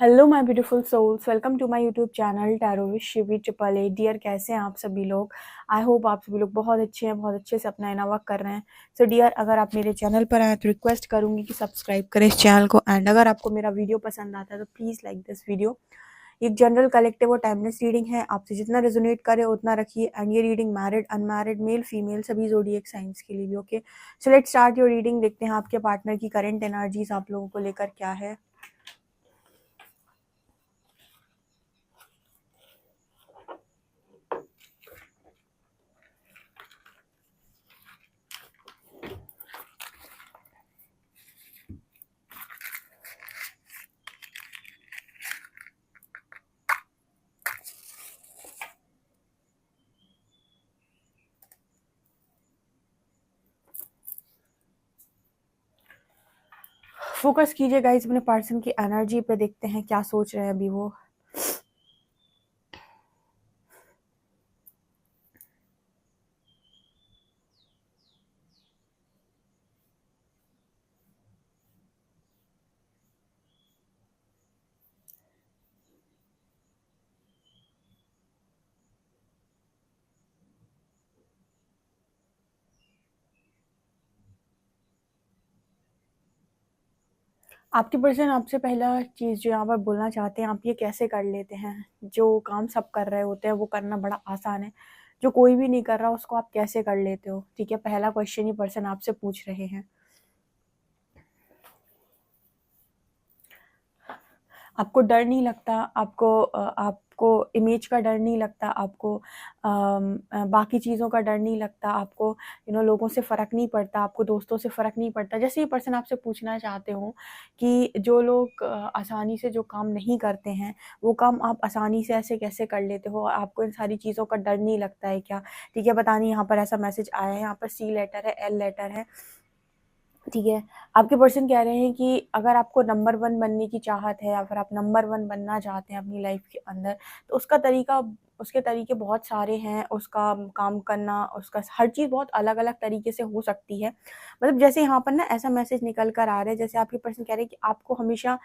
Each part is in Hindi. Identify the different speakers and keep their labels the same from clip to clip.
Speaker 1: Hello my beautiful souls, welcome to my YouTube channel tarot with Shivi triple A. Dear, कैसे हैं आप सभी लोग? आई होप आप सभी लोग बहुत अच्छे हैं, बहुत अच्छे से अपना इनर वर्क कर रहे हैं। सो डियर, अगर आप मेरे चैनल पर आए तो रिक्वेस्ट करूंगी कि सब्सक्राइब करें इस चैनल को। एंड अगर आपको मेरा वीडियो पसंद आता है तो प्लीज़ लाइक दिस वीडियो। एक जनरल कलेक्टिव और टाइमलेस रीडिंग है, आपसे जितना रेजोनेट करे उतना रखिए। एंड ये reading married, unmarried, male female सभी ज़ोडिएक साइंस के लिए भी okay. So let's start your reading. देखते हैं आपके पार्टनर की करंट एनर्जीज आप लोगों को लेकर क्या है। फोकस कीजिए गाइस अपने पर्सन की एनर्जी पे, देखते हैं क्या सोच रहे हैं अभी वो। आपके पर्सन आपसे पहला चीज़ जो यहाँ पर बोलना चाहते हैं, आप ये कैसे कर लेते हैं? जो काम सब कर रहे होते हैं वो करना बड़ा आसान है, जो कोई भी नहीं कर रहा उसको आप कैसे कर लेते हो? ठीक है, पहला क्वेश्चन ये पर्सन आपसे पूछ रहे हैं। आपको डर नहीं लगता? आपको इमेज का डर नहीं लगता? आपको बाकी चीज़ों का डर नहीं लगता? आपको लोगों से फ़र्क नहीं पड़ता? आपको दोस्तों से फ़र्क नहीं पड़ता? जैसे ये पर्सन आपसे पूछना चाहते हो कि जो लोग आसानी से जो काम नहीं करते हैं, वो काम आप आसानी से ऐसे कैसे कर लेते हो? आपको इन सारी चीज़ों का डर नहीं लगता है क्या? ठीक है, पता नहीं यहाँ पर ऐसा मैसेज आया है। यहाँ पर सी लेटर है, एल लेटर है। ठीक है, आपके पर्सन कह रहे हैं कि अगर आपको नंबर 1 बनने की चाहत है या फिर आप नंबर 1 बनना चाहते हैं अपनी लाइफ के अंदर, तो उसके तरीके बहुत सारे हैं। उसका काम करना, उसका हर चीज़ बहुत अलग-अलग तरीके से हो सकती है। मतलब जैसे यहाँ पर ना ऐसा मैसेज निकल कर आ रहा है, जैसे आपके पर्सन कह रहे हैं कि आपको हमेशा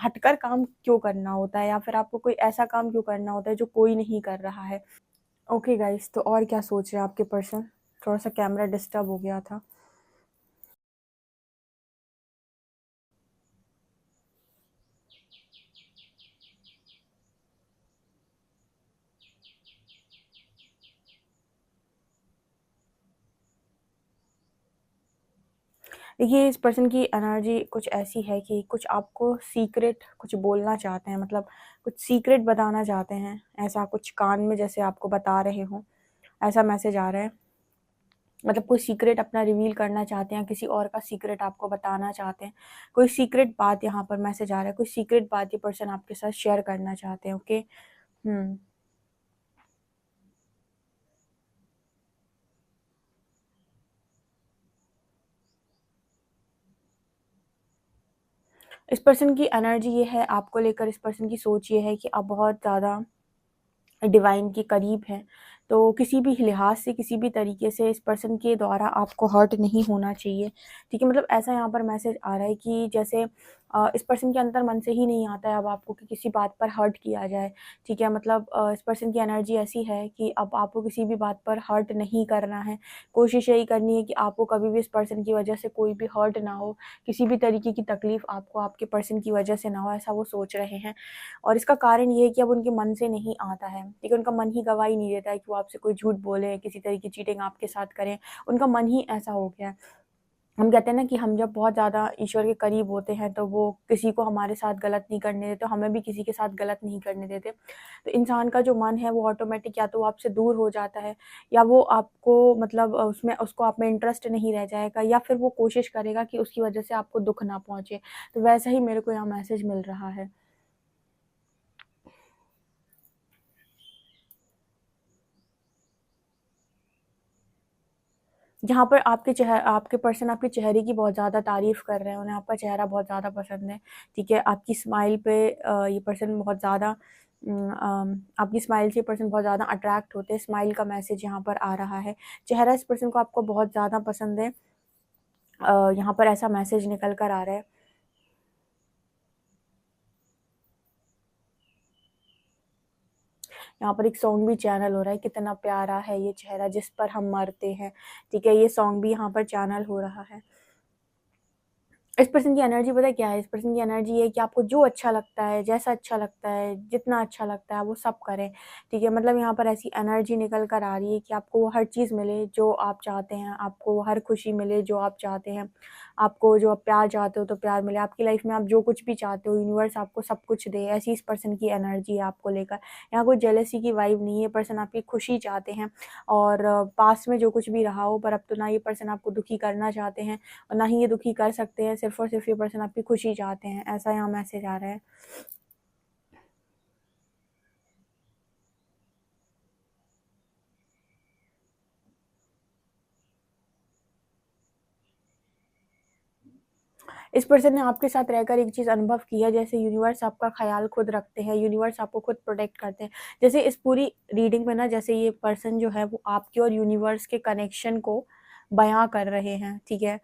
Speaker 1: हटकर काम क्यों करना होता है, या फिर आपको कोई ऐसा काम क्यों करना होता है जो कोई नहीं कर रहा है। ओके गाइस, तो और क्या सोच रहे हैं आपके पर्सन? थोड़ा-सा कैमरा डिस्टर्ब हो गया था। देखिए, इस पर्सन की एनर्जी कुछ ऐसी है कि कुछ आपको सीक्रेट कुछ बोलना चाहते हैं, मतलब कुछ सीक्रेट बताना चाहते हैं। ऐसा कुछ कान में जैसे आपको बता रहे हों, ऐसा मैसेज आ रहा है। मतलब कोई सीक्रेट अपना रिवील करना चाहते हैं, किसी और का सीक्रेट आपको बताना चाहते हैं। कोई सीक्रेट बात यहाँ पर मैसेज आ रहा है, कोई सीक्रेट बात ये पर्सन आपके साथ शेयर करना चाहते हैं। ओके। हुँ। इस पर्सन की एनर्जी ये है आपको लेकर, इस पर्सन की सोच ये है कि आप बहुत ज़्यादा डिवाइन के करीब हैं। तो किसी भी लिहाज से, किसी भी तरीके से इस पर्सन के द्वारा आपको हर्ट नहीं होना चाहिए। ठीक है, मतलब ऐसा यहाँ पर मैसेज आ रहा है कि जैसे इस पर्सन के अंदर मन से ही नहीं आता है अब आपको कि किसी बात पर हर्ट किया जाए। ठीक है, मतलब इस पर्सन की एनर्जी ऐसी है कि अब आपको किसी भी बात पर हर्ट नहीं करना है। कोशिश यही करनी है कि आपको कभी भी इस पर्सन की वजह से कोई भी हर्ट ना हो, किसी भी तरीके की तकलीफ़ आपको आपके पर्सन की वजह से ना हो, ऐसा वो सोच रहे हैं। और इसका कारण ये है कि अब उनके मन से नहीं आता है, ठीक है? उनका मन ही गवाही नहीं देता है कि वो आपसे कोई झूठ बोले, किसी तरह की चीटिंग आपके साथ करें, उनका मन ही ऐसा हो गया है। हम कहते हैं ना कि हम जब बहुत ज़्यादा ईश्वर के करीब होते हैं, तो वो किसी को हमारे साथ गलत नहीं करने देते, हमें भी किसी के साथ गलत नहीं करने देते। तो इंसान का जो मन है वो ऑटोमेटिक या तो वो आपसे दूर हो जाता है, या वो आपको मतलब उसमें उसको आप में इंटरेस्ट नहीं रह जाएगा, या फिर वो कोशिश करेगा कि उसकी वजह से आपको दुःख ना पहुँचे। तो वैसा ही मेरे को यहाँ मैसेज मिल रहा है। जहाँ पर आपके पर्सन आपके चेहरे की बहुत ज़्यादा तारीफ़ कर रहे हैं, उन्हें आपका चेहरा बहुत ज़्यादा पसंद है, ठीक है? आपकी स्माइल पे ये पर्सन बहुत ज़्यादा आपकी स्माइल से ये पर्सन बहुत ज़्यादा अट्रैक्ट होते हैं, स्माइल का मैसेज यहाँ पर आ रहा है। चेहरा इस पर्सन को आपको बहुत ज़्यादा पसंद है। यहाँ पर ऐसा मैसेज निकल कर आ रहा है। यहाँ पर एक सॉन्ग भी चैनल हो रहा है, कितना प्यारा है ये चेहरा जिस पर हम मरते हैं, ठीक है, ये सॉन्ग भी यहाँ पर चैनल हो रहा है। इस पर्सन की एनर्जी पता है क्या है? इस पर्सन की एनर्जी ये है कि आपको जो अच्छा लगता है, जैसा अच्छा लगता है, जितना अच्छा लगता है वो सब करें, ठीक है। मतलब यहाँ पर ऐसी एनर्जी निकल कर आ रही है कि आपको वो हर चीज़ मिले जो आप चाहते हैं, आपको हर खुशी मिले जो आप चाहते हैं, आपको जो आप प्यार चाहते हो तो प्यार मिले, आपकी लाइफ में आप जो कुछ भी चाहते हो यूनिवर्स आपको सब कुछ दे, ऐसी इस पर्सन की एनर्जी है आपको लेकर। यहाँ कोई जेलसी की वाइब नहीं है, पर्सन आपकी खुशी चाहते हैं और पास्ट में जो कुछ भी रहा हो, पर अब तो ना ये पर्सन आपको दुखी करना चाहते हैं और ना ही ये दुखी कर सकते हैं, सिर्फ़ और सिर्फ़ ये पर्सन आपकी खुशी चाहते हैं, ऐसा यहाँ मैसेज आ रहा है। इस पर्सन ने आपके साथ रहकर एक चीज़ अनुभव की है, जैसे यूनिवर्स आपका ख़्याल खुद रखते हैं, यूनिवर्स आपको खुद प्रोटेक्ट करते हैं। जैसे इस पूरी रीडिंग में ना, जैसे ये पर्सन जो है वो आपके और यूनिवर्स के कनेक्शन को बयाँ कर रहे हैं, ठीक है?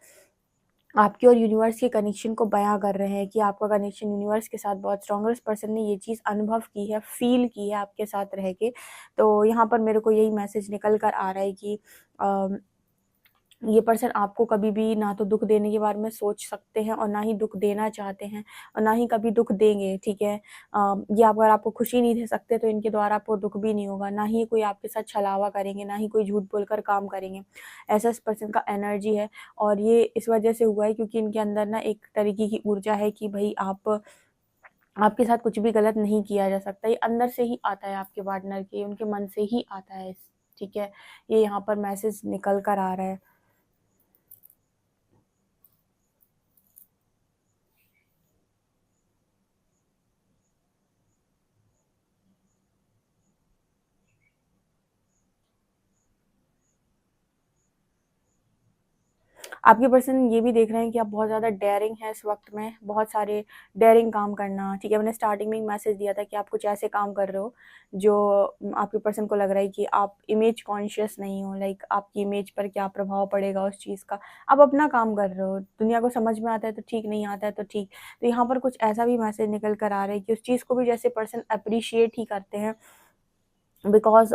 Speaker 1: आपके और यूनिवर्स के कनेक्शन को बयाँ कर रहे हैं कि आपका कनेक्शन यूनिवर्स के साथ बहुत स्ट्रॉन्ग है। उस पर्सन ने ये चीज़ अनुभव की है, फ़ील की है आपके साथ रह के। तो यहाँ पर मेरे को यही मैसेज निकल कर आ रहा है कि अ, ये पर्सन आपको कभी भी ना तो दुःख देने के बारे में सोच सकते हैं और ना ही दुःख देना चाहते हैं और ना ही कभी दुःख देंगे, ठीक है? ये अगर आपको खुशी नहीं दे सकते तो इनके द्वारा आपको दुःख भी नहीं होगा, ना ही कोई आपके साथ छलावा करेंगे, ना ही कोई झूठ बोलकर काम करेंगे। ऐसा इस पर्सन का एनर्जी है और ये इस वजह से हुआ है क्योंकि इनके अंदर ना एक तरीके की ऊर्जा है कि भई आपके साथ कुछ भी गलत नहीं किया जा सकता। ये अंदर से ही आता है आपके पार्टनर के, उनके मन से ही आता है, ठीक है? ये यहाँ पर मैसेज निकल कर आ रहा है। आपके पर्सन ये भी देख रहे हैं कि आप बहुत ज़्यादा डेयरिंग हैं इस वक़्त में, बहुत सारे डेयरिंग काम करना, ठीक है? मैंने स्टार्टिंग में एक मैसेज दिया था कि आप कुछ ऐसे काम कर रहे हो, जो आपके पर्सन को लग रहा है कि आप इमेज कॉन्शियस नहीं हो, लाइक आपकी इमेज पर क्या प्रभाव पड़ेगा उस चीज़ का। आप अपना काम कर रहे हो, दुनिया को समझ में आता है तो ठीक, नहीं आता है तो ठीक। तो यहाँ पर कुछ ऐसा भी मैसेज निकल कर आ रहा है कि उस चीज़ को भी जैसे पर्सन एप्रिशिएट ही करते हैं बिकॉज़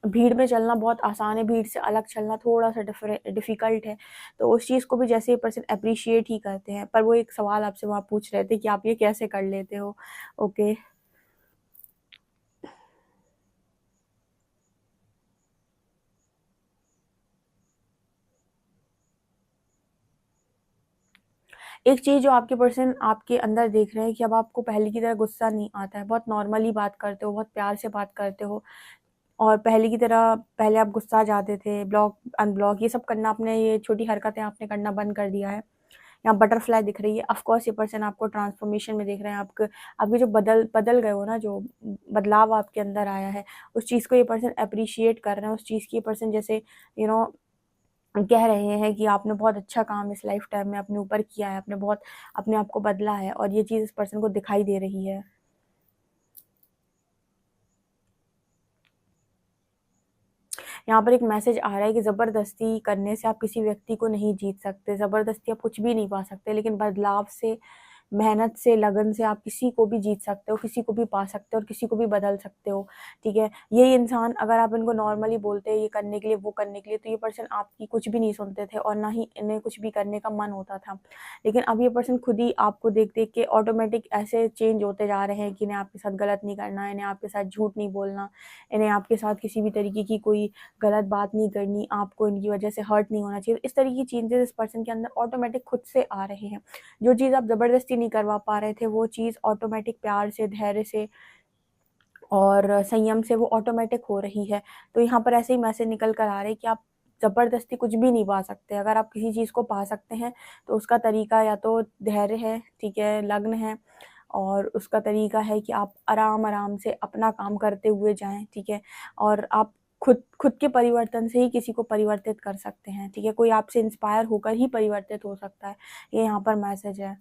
Speaker 1: भीड़ में चलना बहुत आसान है, भीड़ से अलग चलना थोड़ा-सा डिफ़िकल्ट है। तो उस चीज़ को भी जैसे ये पर्सन एप्रिशिएट ही करते हैं। पर वो एक सवाल आपसे वहाँ पूछ रहे थे कि आप ये कैसे कर लेते हो? ओके। एक चीज़ जो आपके पर्सन आपके अंदर देख रहे हैं कि अब आपको पहले की तरह गुस्सा नहीं आता है, बहुत नॉर्मली बात करते हो, बहुत प्यार से बात करते हो और पहले की तरह पहले आप गुस्सा जाते थे, ब्लॉक, अनब्लॉक ये सब करना आपने, ये छोटी हरकतें आपने करना बंद कर दिया है। यहाँ बटरफ्लाई दिख रही है, ऑफ कोर्स ये पर्सन आपको ट्रांसफॉर्मेशन में देख रहे हैं, आपके जो बदल बदल गए हो ना, जो बदलाव आपके अंदर आया है, उस चीज़ को ये पर्सन एप्रिशिएट कर रहे हैं, उस चीज़ की ये पर्सन जैसे यू नो कह रहे हैं कि आपने बहुत अच्छा काम इस लाइफ टाइम में अपने ऊपर किया है, आपने बहुत अपने आप को बदला है और ये चीज़ इस पर्सन को दिखाई दे रही है। यहाँ पर एक मैसेज आ रहा है कि ज़बरदस्ती करने से आप किसी व्यक्ति को नहीं जीत सकते, ज़बरदस्ती आप कुछ भी नहीं पा सकते, लेकिन बदलाव से, मेहनत से, लगन से आप किसी को भी जीत सकते हो, किसी को भी पा सकते हो और किसी को भी बदल सकते हो, ठीक है? ये इंसान अगर आप इनको नॉर्मली बोलते ये करने के लिए, वो करने के लिए, तो ये पर्सन आपकी कुछ भी नहीं सुनते थे और ना ही इन्हें कुछ भी करने का मन होता था। लेकिन अब ये पर्सन खुद ही आपको देख-देख के ऑटोमेटिक ऐसे चेंज होते जा रहे हैं कि इन्हें आपके साथ गलत नहीं करना, इन्हें आपके साथ झूठ नहीं बोलना, इन्हें आपके साथ किसी भी तरीके की कोई गलत बात नहीं करनी, आपको इनकी वजह से हर्ट नहीं होना चाहिए। इस तरह की चेंजेज़ इस पर्सन के अंदर ऑटोमेटिक खुद से आ रहे हैं। जो चीज़ आप ज़बरदस्ती नहीं करवा पा रहे थे, वो चीज़ ऑटोमेटिक प्यार से, धैर्य से और संयम से वो ऑटोमेटिक हो रही है। तो यहाँ पर ऐसे ही मैसेज निकल कर आ रहे हैं कि आप ज़बरदस्ती कुछ भी नहीं पा सकते। अगर आप किसी चीज़ को पा सकते हैं, तो उसका तरीका या तो धैर्य है, ठीक है, लग्न है और उसका तरीका है कि आप आराम-आराम से अपना काम करते हुए जाएँ, ठीक है? और आप खुद खुद के परिवर्तन से ही किसी को परिवर्तित कर सकते हैं, ठीक है? कोई आपसे इंस्पायर होकर ही परिवर्तित हो सकता है। ये यहाँ पर मैसेज है।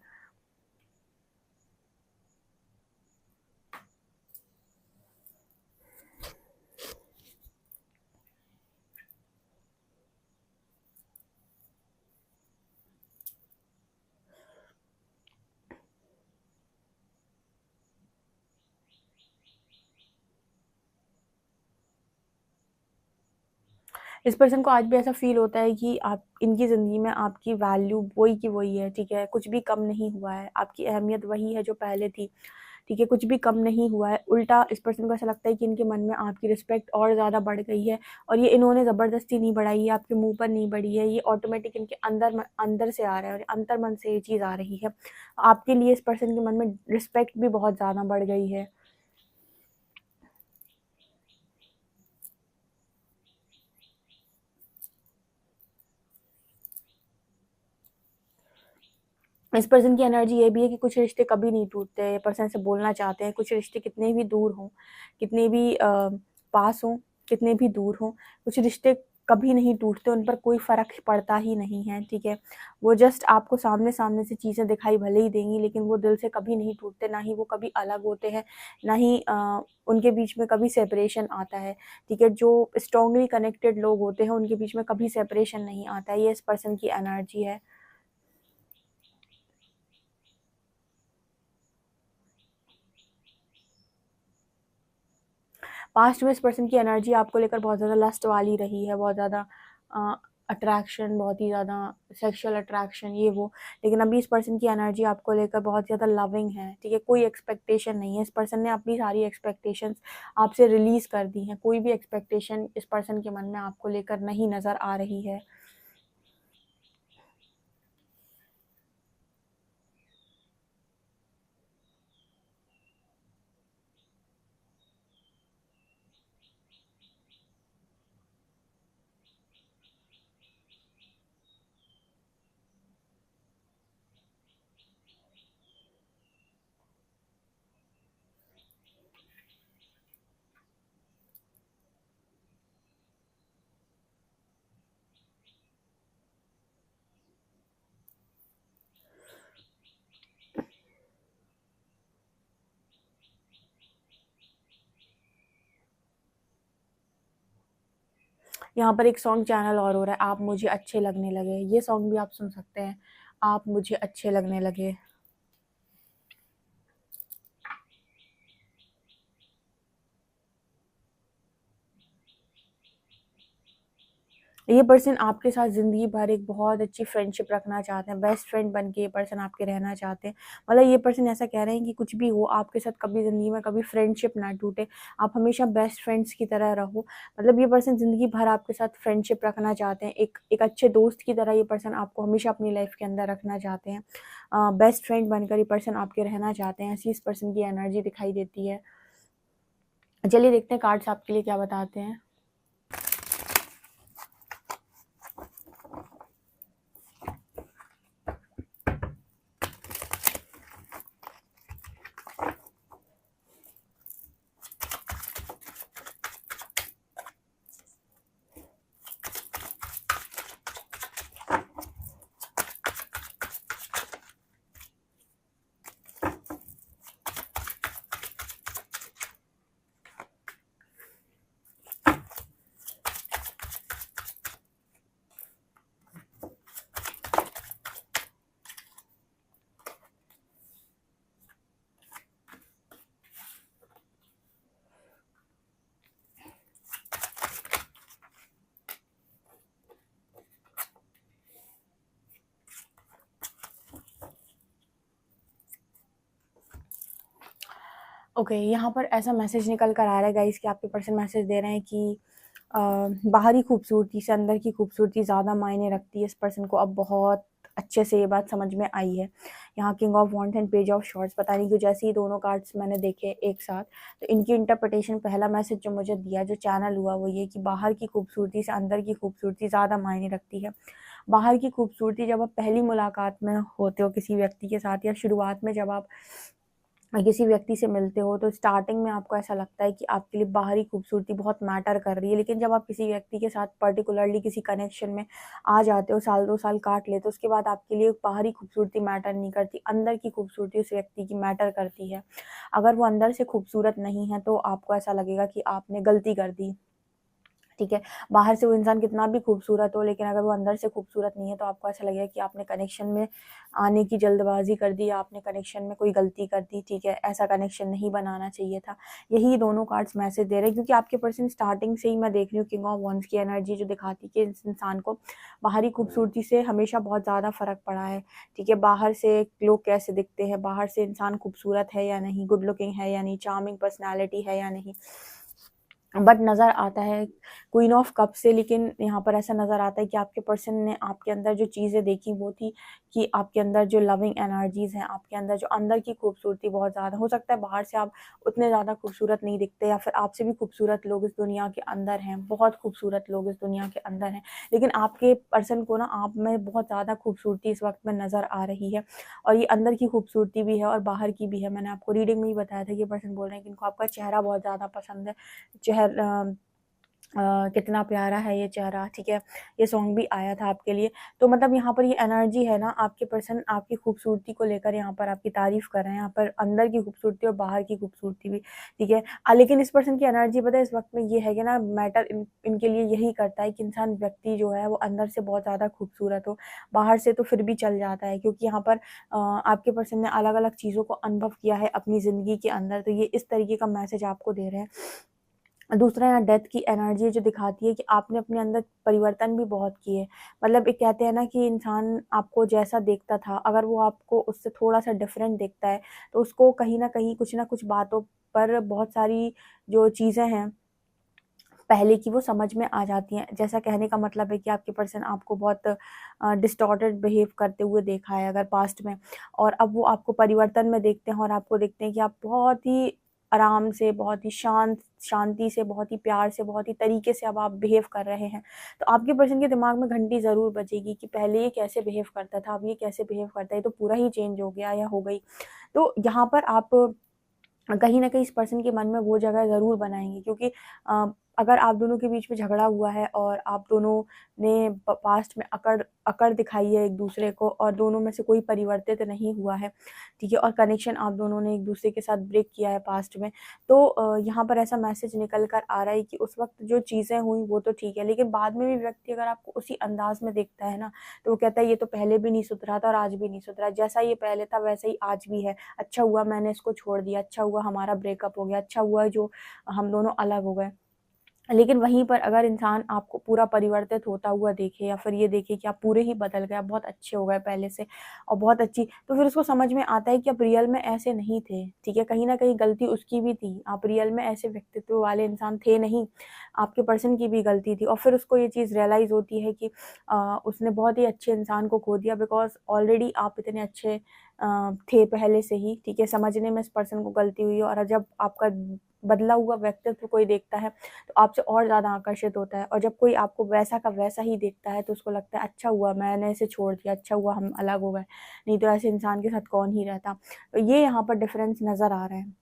Speaker 1: इस पर्सन को आज भी ऐसा फ़ील होता है कि आप इनकी ज़िंदगी में आपकी वैल्यू वही की वही है, ठीक है? कुछ भी कम नहीं हुआ है, आपकी अहमियत वही है जो पहले थी, ठीक है? कुछ भी कम नहीं हुआ है, उल्टा इस पर्सन को ऐसा लगता है कि इनके मन में आपकी रिस्पेक्ट और ज़्यादा बढ़ गई है और ये इन्होंने ज़बरदस्ती नहीं बढ़ाई है, आपके मुँह पर नहीं बढ़ी है, ये ऑटोमेटिक इनके अंदर से आ रहा है और अंतर्मन से ये चीज़ आ रही है। आपके लिए इस पर्सन के मन में रिस्पेक्ट भी बहुत ज़्यादा बढ़ गई है। इस पर्सन की एनर्जी ये भी है कि कुछ रिश्ते कभी नहीं टूटते, ये पर्सन से बोलना चाहते हैं, कुछ रिश्ते कितने भी दूर हों, कितने भी पास हों, कितने भी दूर हों, कुछ रिश्ते कभी नहीं टूटते, उन पर कोई फ़र्क पड़ता ही नहीं है, ठीक है? वो जस्ट आपको सामने-सामने से चीज़ें दिखाई भले ही देंगी, लेकिन वो दिल से कभी नहीं टूटते, ना ही वो कभी अलग होते हैं, ना ही उनके बीच में कभी सेपरेशन आता है, ठीक है? जो स्ट्रॉन्गली कनेक्टेड लोग होते हैं, उनके बीच में कभी सेपरेशन नहीं आता है, ये इस पर्सन की एनर्जी है। पास्ट में इस पर्सन की एनर्जी आपको लेकर बहुत ज़्यादा लस्ट वाली रही है, बहुत ज़्यादा अट्रैक्शन, बहुत ही ज़्यादा सेक्सुअल अट्रैक्शन ये वो। लेकिन अभी इस पर्सन की एनर्जी आपको लेकर बहुत ज़्यादा लविंग है, ठीक है? कोई एक्सपेक्टेशन नहीं है, इस पर्सन ने अपनी सारी एक्सपेक्टेशंस आपसे रिलीज़ कर दी हैं, कोई भी एक्सपेक्टेशन इस पर्सन के मन में आपको लेकर नहीं नज़र आ रही है। यहाँ पर एक सॉन्ग चैनल और हो रहा है, आप मुझे अच्छे लगने लगे, ये सॉन्ग भी आप सुन सकते हैं, आप मुझे अच्छे लगने लगे। ये पर्सन आपके साथ ज़िंदगी भर एक बहुत अच्छी फ्रेंडशिप रखना चाहते हैं, बेस्ट फ्रेंड बन के ये पर्सन आपके रहना चाहते हैं। मतलब ये पर्सन ऐसा कह रहे हैं कि कुछ भी हो, आपके साथ कभी ज़िंदगी में कभी फ्रेंडशिप ना टूटे, आप हमेशा बेस्ट फ्रेंड्स की तरह रहो। मतलब ये पर्सन ज़िंदगी भर आपके साथ फ्रेंडशिप रखना चाहते हैं, एक अच्छे दोस्त की तरह ये पर्सन आपको हमेशा अपनी लाइफ़ के अंदर रखना चाहते हैं। बेस्ट फ्रेंड बनकर ये पर्सन आपके रहना चाहते हैं, ऐसी इस पर्सन की एनर्जी दिखाई देती है। चलिए देखते हैं कार्ड्स आपके लिए क्या बताते हैं। ओके, यहाँ पर ऐसा मैसेज निकल कर आ रहा है गाइस कि आपके पर्सन मैसेज दे रहे हैं कि बाहरी खूबसूरती से अंदर की खूबसूरती ज़्यादा मायने रखती है। इस पर्सन को अब बहुत अच्छे से ये बात समझ में आई है। यहाँ king of wands and page of shorts, पता नहीं क्यों जैसे ही दोनों कार्ड्स मैंने देखे एक साथ, तो इनकी इंटरप्रिटेशन, पहला मैसेज जो मुझे दिया, जो चैनल हुआ, वो ये कि बाहर की खूबसूरती से अंदर की खूबसूरती ज़्यादा मायने रखती है। बाहर की खूबसूरती जब आप पहली मुलाकात में होते हो किसी व्यक्ति के साथ, या शुरुआत में जब आप किसी व्यक्ति से मिलते हो, तो स्टार्टिंग में आपको ऐसा लगता है कि आपके लिए बाहरी खूबसूरती बहुत मैटर कर रही है। लेकिन जब आप किसी व्यक्ति के साथ पर्टिकुलरली किसी कनेक्शन में आ जाते हो, साल 2 साल काट लेते हो, उसके बाद आपके लिए बाहरी खूबसूरती मैटर नहीं करती, अंदर की खूबसूरती उस व्यक्ति की मैटर करती है। अगर वो अंदर से खूबसूरत नहीं है, तो आपको ऐसा लगेगा कि आपने गलती कर दी, ठीक है। बाहर से वो इंसान कितना भी खूबसूरत हो, लेकिन अगर वो अंदर से खूबसूरत नहीं है तो आपको ऐसा लगेगा कि आपने कनेक्शन में आने की जल्दबाजी कर दी, आपने कनेक्शन में कोई गलती कर दी, ठीक है। ऐसा कनेक्शन नहीं बनाना चाहिए था। यही दोनों कार्ड्स मैसेज दे रहे हैं, क्योंकि आपके पर्सन स्टार्टिंग से ही मैं देख रही हूँ किंग ऑफ वॉन्ड्स की एनर्जी जो दिखाती है कि इस इंसान को बाहरी खूबसूरती से हमेशा बहुत ज़्यादा फ़र्क पड़ा है, ठीक है। बाहर से लोग कैसे दिखते हैं, बाहर से इंसान खूबसूरत है या नहीं, गुड लुकिंग है या नहीं, चार्मिंग पर्सनैलिटी है या नहीं, बट नज़र आता है क्वीन ऑफ कप से। लेकिन यहाँ पर ऐसा नज़र आता है कि आपके पर्सन ने आपके अंदर जो चीज़ें देखी वो थी कि आपके अंदर जो लविंग एनर्जीज़ हैं, आपके अंदर जो अंदर की खूबसूरती बहुत ज़्यादा, हो सकता है बाहर से आप उतने ज़्यादा खूबसूरत नहीं दिखते, या फिर आपसे भी खूबसूरत लोग इस दुनिया के अंदर हैं, बहुत खूबसूरत लोग इस दुनिया के अंदर हैं, लेकिन आपके पर्सन को ना आप में बहुत ज़्यादा खूबसूरती इस वक्त में नज़र आ रही है। और ये अंदर की खूबसूरती भी है और बाहर की भी है। मैंने आपको रीडिंग में ही बताया था कि पर्सन बोल रहे हैं कि इनको आपका चेहरा बहुत ज़्यादा पसंद है। कितना प्यारा है ये चेहरा, ठीक है। ये सॉन्ग भी आया था आपके लिए। तो मतलब यहाँ पर ये एनर्जी है ना, आपके पर्सन आपकी खूबसूरती को लेकर यहाँ पर आपकी तारीफ़ कर रहे हैं, यहाँ पर अंदर की खूबसूरती और बाहर की खूबसूरती भी, ठीक है। लेकिन इस पर्सन की एनर्जी पता है इस वक्त में ये है कि ना, मैटर इनके लिए यही करता है कि इंसान व्यक्ति जो है वो अंदर से बहुत ज़्यादा खूबसूरत हो, बाहर से तो फिर भी चल जाता है, क्योंकि यहाँ पर आपके पर्सन ने अलग अलग चीज़ों को अनुभव किया है अपनी ज़िंदगी के अंदर, तो ये इस तरीके का मैसेज आपको दे रहे हैं। दूसरा यहाँ डेथ की एनर्जी जो दिखाती है कि आपने अपने अंदर परिवर्तन भी बहुत किए। मतलब एक कहते हैं ना कि इंसान आपको जैसा देखता था, अगर वो आपको उससे थोड़ा-सा डिफरेंट दिखता है, तो उसको कहीं न कहीं कुछ न कुछ बातों पर बहुत सारी जो चीज़ें हैं पहले की, वो समझ में आ जाती हैं। जैसा कहने का मतलब है कि आपके पर्सन आपको बहुत डिस्टॉर्टेड बिहेव करते हुए देखा है अगर पास्ट में, और अब वो आपको परिवर्तन में देखते हैं और आपको देखते हैं कि आप बहुत ही आराम से, बहुत ही शांति से, बहुत ही प्यार से, बहुत ही तरीके से अब आप बिहेव कर रहे हैं। तो आपके पर्सन के दिमाग में घंटी ज़रूर बजेगी कि पहले ये कैसे बिहेव करता था, अब ये कैसे बिहेव करता है, ये तो पूरा ही चेंज हो गया या हो गई। तो यहाँ पर आप कहीं न कहीं इस पर्सन के मन में वो जगह ज़रूर बनाएँगे, क्योंकि अगर आप दोनों के बीच में झगड़ा हुआ है और आप दोनों ने पास्ट में अकड़ दिखाई है एक-दूसरे को, और दोनों में से कोई परिवर्तित नहीं हुआ है, ठीक है? और कनेक्शन आप दोनों ने एक-दूसरे के साथ ब्रेक किया है पास्ट में, तो यहाँ पर ऐसा मैसेज निकल कर आ रहा है कि उस वक़्त जो चीज़ें हुई वो तो ठीक है, लेकिन बाद में भी व्यक्ति अगर आपको उसी अंदाज़ में देखता है ना, तो वो कहता है ये तो पहले भी नहीं सुधरा था और आज भी नहीं सुधरा, जैसा ये पहले था वैसा ही आज भी है। अच्छा हुआ मैंने इसको छोड़ दिया, अच्छा हुआ हमारा ब्रेकअप हो गया, अच्छा हुआ जो हम दोनों अलग हो गए। लेकिन वहीं पर अगर इंसान आपको पूरा परिवर्तित होता हुआ देखे, या फिर ये देखे कि आप पूरे ही बदल गए, आप बहुत अच्छे हो गए पहले से और बहुत अच्छी, तो फिर उसको समझ में आता है कि आप रियल में ऐसे नहीं थे, ठीक है? कहीं न कहीं गलती उसकी भी थी, आप रियल में ऐसे व्यक्तित्व वाले इंसान थे नहीं, आपके पर्सन की भी गलती थी, और फिर उसको ये चीज़ रियलाइज़ होती है कि उसने बहुत ही अच्छे इंसान को खो दिया, बिकॉज़ ऑलरेडी आप इतने अच्छे थे पहले से ही, ठीक है? समझने में इस पर्सन को गलती हुई है, और जब आपका बदला हुआ व्यक्तित्व कोई देखता है तो आपसे और ज़्यादा आकर्षित होता है, और जब कोई आपको वैसा का वैसा ही देखता है तो उसको लगता है अच्छा हुआ मैंने इसे छोड़ दिया, अच्छा हुआ हम अलग हो गए, नहीं तो ऐसे इंसान के साथ कौन ही रहता। तो ये यहाँ पर डिफ़रेंस नज़र आ रहा है।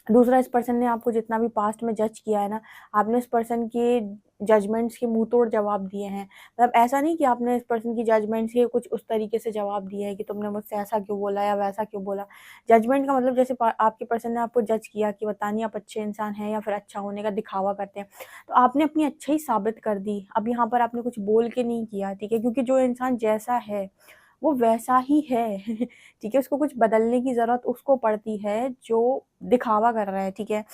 Speaker 1: दूसरा, इस पर्सन ने आपको जितना भी पास्ट में जज किया है ना, आपने इस पर्सन के जजमेंट्स के मुँह-तोड़ जवाब दिए हैं। मतलब ऐसा नहीं कि आपने इस पर्सन की जजमेंट्स के कुछ उस तरीके से जवाब दिए हैं कि तुमने मुझसे ऐसा क्यों बोला या वैसा क्यों बोला। जजमेंट का मतलब जैसे आपके पर्सन ने आपको जज किया कि पता नहीं आप अच्छे इंसान हैं या फिर अच्छा होने का दिखावा करते हैं। तो आपने अपनी अच्छाई साबित कर दी। अब यहाँ पर आपने कुछ बोल के नहीं किया, ठीक है? क्योंकि जो इंसान जैसा है वो वैसा ही है। ठीक है? उसको कुछ बदलने की ज़रूरत उसको पड़ती है जो दिखावा कर रहा है, ठीक है?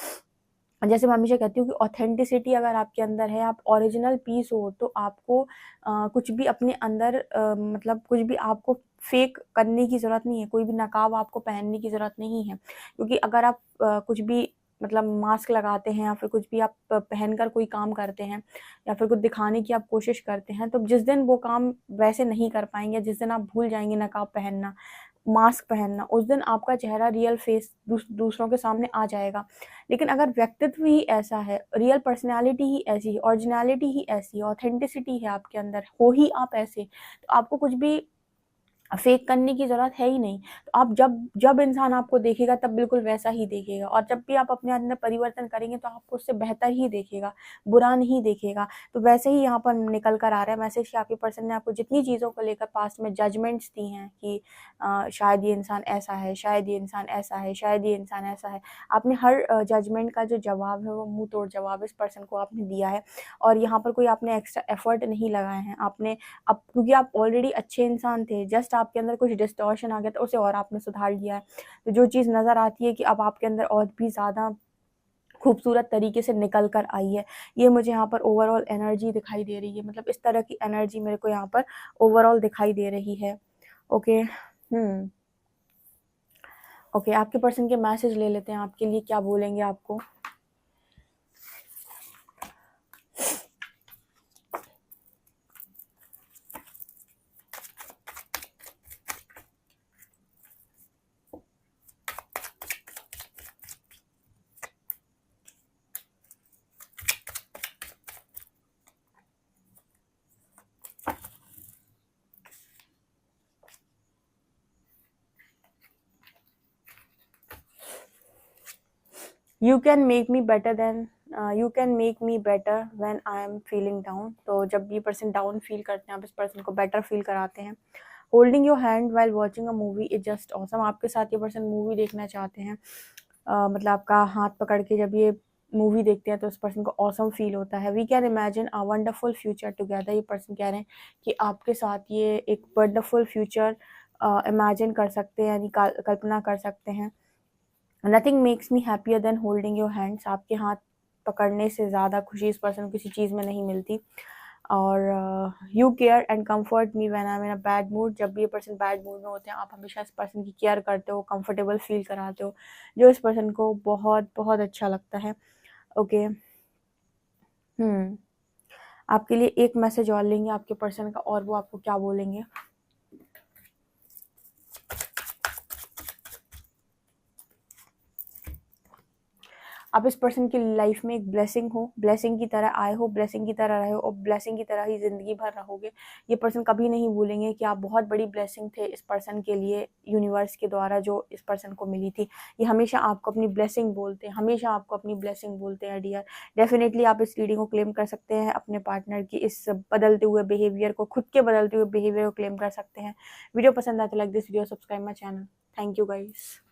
Speaker 1: जैसे मैं हमेशा कहती हूँ कि ऑथेंटिसिटी अगर आपके अंदर है, आप ओरिजिनल पीस हो, तो आपको कुछ भी अपने अंदर मतलब कुछ भी आपको फेक करने की ज़रूरत नहीं है, कोई भी नकाब आपको पहनने की ज़रूरत नहीं है। क्योंकि अगर आप कुछ भी मतलब मास्क लगाते हैं या फिर कुछ भी आप पहनकर कोई काम करते हैं या फिर कुछ दिखाने की आप कोशिश करते हैं, तो जिस दिन वो काम वैसे नहीं कर पाएँगे, जिस दिन आप भूल जाएँगे नकाब पहनना, मास्क पहनना, उस दिन आपका चेहरा रियल फेस दूसरों के सामने आ जाएगा। लेकिन अगर व्यक्तित्व ही ऐसा है, रियल पर्सनैलिटी ही ऐसी है, ओरिजिनैलिटी ही ऐसी है, ऑथेंटिसिटी है आपके अंदर, हो ही आप ऐसे, तो आपको कुछ भी फेक करने की ज़रूरत है ही नहीं। तो आप जब जब इंसान आपको देखेगा तब बिल्कुल वैसा ही देखेगा, और जब भी आप अपने अंदर परिवर्तन करेंगे तो आपको उससे बेहतर ही देखेगा, बुरा नहीं देखेगा। तो वैसे ही यहाँ पर निकल कर आ रहा है मैसेज कि आपके पर्सन ने आपको जितनी चीज़ों को लेकर पास्ट में जजमेंट्स दी हैं कि शायद ये इंसान ऐसा है, शायद ये इंसान ऐसा है, शायद ये इंसान ऐसा है। आपने हर जजमेंट का जो जवाब है वो मुँह तोड़ जवाब इस पर्सन को आपने दिया है, और यहाँ पर कोई आपने एक्स्ट्रा एफर्ट नहीं लगाए हैं। आपने अब क्योंकि आप ऑलरेडी अच्छे इंसान थे, जस्ट आपके अंदर कुछ डिस्टॉर्शन आ गया तो उसे और आपने सुधार लिया है। तो जो चीज़ नज़र आती है कि अब आपके अंदर और भी ज़्यादा खूबसूरत तरीके से निकल कर आई है, ये मुझे यहाँ पर ओवरऑल एनर्जी दिखाई दे रही है। मतलब इस तरह की एनर्जी मेरे को यहाँ पर ओवरऑल दिखाई दे रही है। ओके, ओके, आपके पर्सन के मैसेज ले लेते हैं, आपके लिए क्या बोलेंगे आपको। You can make me better than you can make me better when I am feeling down. तो जब ये पर्सन डाउन फील करते हैं आप इस पर्सन को बेटर फील कराते हैं। Holding your hand while watching a movie is just awesome. आपके साथ ये पर्सन मूवी देखना चाहते हैं, मतलब आपका हाथ पकड़ के जब ये मूवी देखते हैं तो उस पर्सन को ऑसम फील होता है। We can imagine a wonderful future together. ये पर्सन कह रहे हैं कि आपके साथ ये एक वंडरफुल फ्यूचर इमेजिन कर सकते हैं, यानी कल्पना कर सकते हैं। Nothing makes me happier than holding your hands. आपके हाथ पकड़ने से ज़्यादा खुशी इस पर्सन को किसी चीज़ में नहीं मिलती। और you care and comfort me when I am in a bad mood. जब भी ये पर्सन बैड मूड में होते हैं आप हमेशा इस पर्सन की केयर करते हो, कंफर्टेबल फील कराते हो, जो इस पर्सन को बहुत बहुत अच्छा लगता है। ओके, आपके लिए एक मैसेज और लेंगे आपके पर्सन का, और वो आपको क्या बोलेंगे। आप इस पर्सन की लाइफ में एक ब्लेसिंग हो, ब्लेसिंग की तरह आए हो, ब्लेसिंग की तरह रहे हो, और ब्लेसिंग की तरह ही ज़िंदगी भर रहोगे। ये पर्सन कभी नहीं भूलेंगे कि आप बहुत बड़ी ब्लेसिंग थे इस पर्सन के लिए, यूनिवर्स के द्वारा जो इस पर्सन को मिली थी। ये हमेशा आपको अपनी ब्लेसिंग बोलते हैं, हमेशा आपको अपनी ब्लेसिंग बोलते हैं डियर। डेफिनेटली आप इस रीडिंग को क्लेम कर सकते हैं, अपने पार्टनर की इस बदलते हुए बिहेवियर को, खुद के बदलते हुए बिहेवियर को क्लेम कर सकते हैं। वीडियो पसंद आए तो like this video, subscribe my channel. Thank you guys.